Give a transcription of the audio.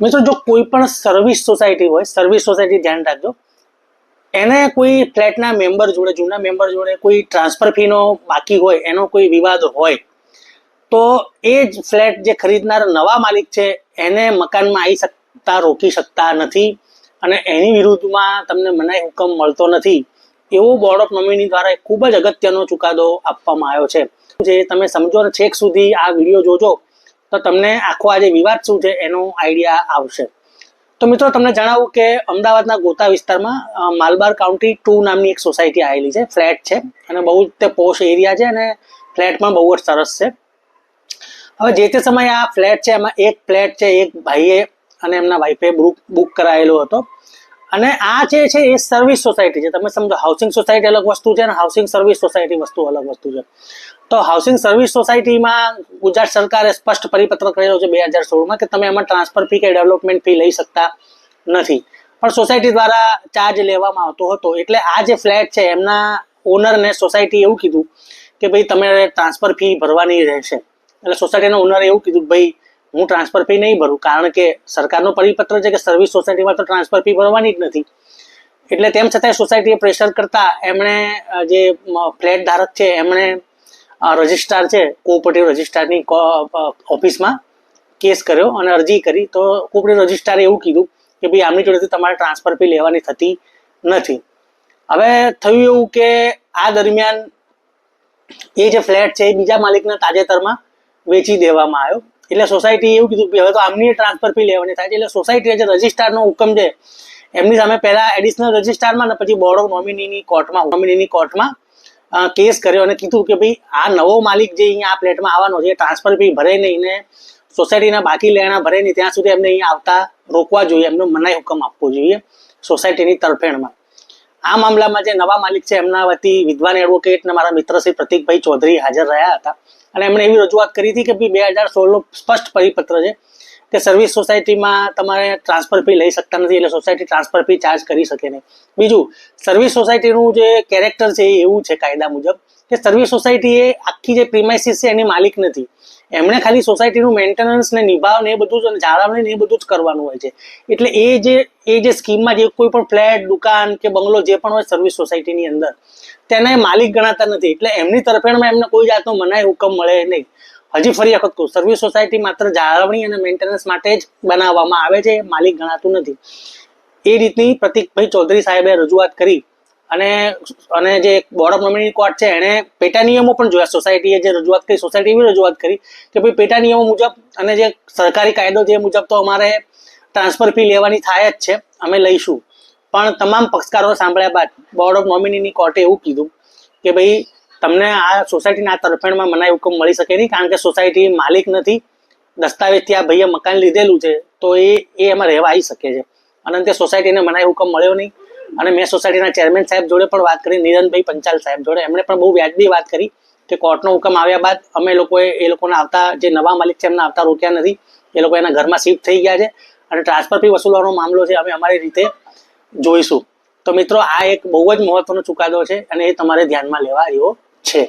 મિત્રો જો કોઈ પણ સર્વિસ સોસાયટી હોય, સર્વિસ સોસાયટી ધ્યાન રાખજો, એને કોઈ ફ્લેટના મેમ્બર જોડે, જૂના મેમ્બર જોડે કોઈ ટ્રાન્સફર ફીનો બાકી હોય, એનો કોઈ વિવાદ હોય, તો એ જ ફ્લેટ જે ખરીદનાર નવા માલિક છે એને મકાનમાં આવી શકતા, રોકી શકતા નથી અને એની વિરુદ્ધમાં તમને મનાઈ હુકમ મળતો નથી. એવો બોર્ડ ઓફ નોમિની દ્વારા ખૂબ જ અગત્યનો ચુકાદો આપવામાં આવ્યો છે. જે તમે સમજો ને છેક સુધી આ વિડીયો જોજો તો તમને આખો આ જે વિવાદ શું છે એનો આઈડિયા આવશે. તો મિત્રો તમને જણાવું કે અમદાવાદના ગોતા વિસ્તારમાં માલબાર કાઉન્ટી 2 નામની એક સોસાયટી આવેલી છે, ફ્લેટ છે અને બહુ જ તે પોશ એરિયા છે અને ફ્લેટ પણ બહુ જ સરસ છે. હવે જે તે સમયે આ ફ્લેટ છે, એમાં એક ફ્લેટ છે એક ભાઈએ અને એમના વાઈફે બુક કરાયેલો હતો અને આ જે છે એ સર્વિસ સોસાયટી છે. તમે સમજો, હાઉસિંગ સોસાયટી અલગ વસ્તુ છે અને હાઉસિંગ સર્વિસ સોસાયટી અલગ વસ્તુ છે. તો હાઉસિંગ સર્વિસ સોસાયટીમાં ગુજરાત સરકારે સ્પષ્ટ પરિપત્ર કરેલો છે 2016માં કે તમે એમાં ટ્રાન્સફર ફી કે ડેવલપમેન્ટ ફી લઈ શકતા નથી, પણ સોસાયટી દ્વારા ચાર્જ લેવામાં આવતો હતો. એટલે આ જે ફ્લેટ છે એમના ઓનરને સોસાયટી એવું કીધું કે ભાઈ તમે ટ્રાન્સફર ફી ભરવાની રહેશે. એટલે સોસાયટીના ઓનરે એવું કીધું ભાઈ હું ટ્રાન્સફર ફી નહીં ભરું, કારણ કે સરકારનો પરિપત્ર છે કે સર્વિસ સોસાયટીમાં તો ટ્રાન્સફર ફી ભરવાની જ નથી. એટલે તેમ છતાં સોસાયટીએ પ્રેશર કરતા એમણે જે ફ્લેટ ધારક છે એમણે રજિસ્ટ્રાર છે, કોઓપરેટિવ રજિસ્ટ્રારની ઓફિસમાં કેસ કર્યો અને અરજી કરી. તો કોઓપરેટિવ રજિસ્ટ્રારે એવું કીધું કે ભાઈ આમની જોડેથી તમારે ટ્રાન્સફર ફી લેવાની થતી નથી. હવે થયું એવું કે આ દરમિયાન એ જે ફ્લેટ છે એ બીજા માલિકને તાજેતરમાં વેચી દેવામાં આવ્યો. એટલે સોસાયટી એવું કીધું કે હવે તો આમની ટ્રાન્સફર ફી લેવાની થાય છે. એટલે સોસાયટીએ જે રજિસ્ટ્રારનો હુકમ છે એમની સામે પહેલા એડિશનલ રજિસ્ટ્રારમાં ને પછી બોર્ડ ઓફ નોમિનીની કોર્ટમાં કેસ કર્યો અને કીધું કે ભાઈ આ નવો માલિક જે અહીંયા આ ફ્લેટમાં આવવાનો છે ટ્રાન્સફર ફી ભરે નહીં ને સોસાયટીના બાકી લેણા ભરે નહીં ત્યાં સુધી એમને અહીંયા આવતા રોકવા જોઈએ, એમનો મનાઈ હુકમ આપવો જોઈએ સોસાયટીની તરફેણમાં. આ મામલામાં જે નવા માલિક છે એમના વતી વિદ્વાન એડવોકેટ ને મારા મિત્ર શ્રી પ્રતિકભાઈ ચૌધરી હાજર રહ્યા હતા અને એમણે એવી રજૂઆત કરી હતી કે ભાઈ 2016નો સ્પષ્ટ પરિપત્ર છે કે સર્વિસ સોસાયટીમાં તમારે ટ્રાન્સફર ફી લઈ શકતા નથી, એટલે સોસાયટી ટ્રાન્સફર ફી ચાર્જ કરી શકે નહીં. બીજું, સર્વિસ સોસાયટીનું જે કેરેક્ટર છે એ એવું છે કાયદા મુજબ કે સર્વિસ સોસાયટી એ આખી જે પ્રિમાઇસીસ છે એની માલિક નથી. એમણે ખાલી સોસાયટીનું મેન્ટેનન્સ ને નિભાવ ને એ બધું જ, જાળવણી ને એ બધું જ કરવાનું હોય છે. એટલે એ જે સ્કીમમાં જે કોઈ પણ ફ્લેટ, દુકાન કે બંગલો જે પણ હોય સર્વિસ સોસાયટીની અંદર તેને માલિક ગણાતા નથી. એટલે એમની તરફેણમાં એમને કોઈ જાતનો મનાઈ હુકમ મળે નહીં. હજી ફરી વખત કહું, સર્વિસ સોસાયટી માત્ર જાળવણી અને મેન્ટેનન્સ માટે જ બનાવવામાં આવે છે, માલિક ગણાતું નથી. એ રીતની પ્રતિકભાઈ ચૌધરી સાહેબે રજૂઆત કરી અને જે બોર્ડ ઓફ નોમિની કોર્ટ છે એણે પેટા નિયમો પણ જોયા. સોસાયટીએ જે રજૂઆત કરી, સોસાયટી એવી રજૂઆત કરી કે ભાઈ પેટા નિયમો મુજબ અને જે સરકારી કાયદો જે મુજબ તો અમારે ટ્રાન્સફર ફી લેવાની થાય જ છે, અમે લઈશું. પણ તમામ પક્ષકારો સાંભળ્યા બાદ બોર્ડ ઓફ નોમિનીની કોર્ટે એવું કીધું કે ભાઈ તમને આ સોસાયટીના આ તરફેણમાં મનાઈ હુકમ મળી શકે નહીં, કારણ કે સોસાયટી માલિક નથી. દસ્તાવેજથી આ ભાઈએ મકાન લીધેલું છે તો એ એમાં રહેવા આવી શકે છે. અને તે સોસાયટીને મનાઈ હુકમ મળ્યો નહીં. અને મેં સોસાયટીના ચેરમેન સાહેબ જોડે પણ વાત કરી, નિરંજનભાઈ પંચાલ સાહેબ જોડે, એમણે પણ બહુ વ્યાજબી વાત કરી કે કોર્ટનો હુકમ આવ્યા બાદ અમે લોકોએ એ લોકોના આવતા, જે નવા માલિક છે એમના આવતા રોક્યા નથી. એ લોકો એના ઘરમાં શિફ્ટ થઈ ગયા છે અને ટ્રાન્સફર ફી વસૂલવાનો મામલો છે અમે અમારી રીતે જોઈશું. તો મિત્રો આ એક બહુ જ મહત્વનો ચુકાદો છે અને એ તમારે ધ્યાનમાં લેવા જેવો છે.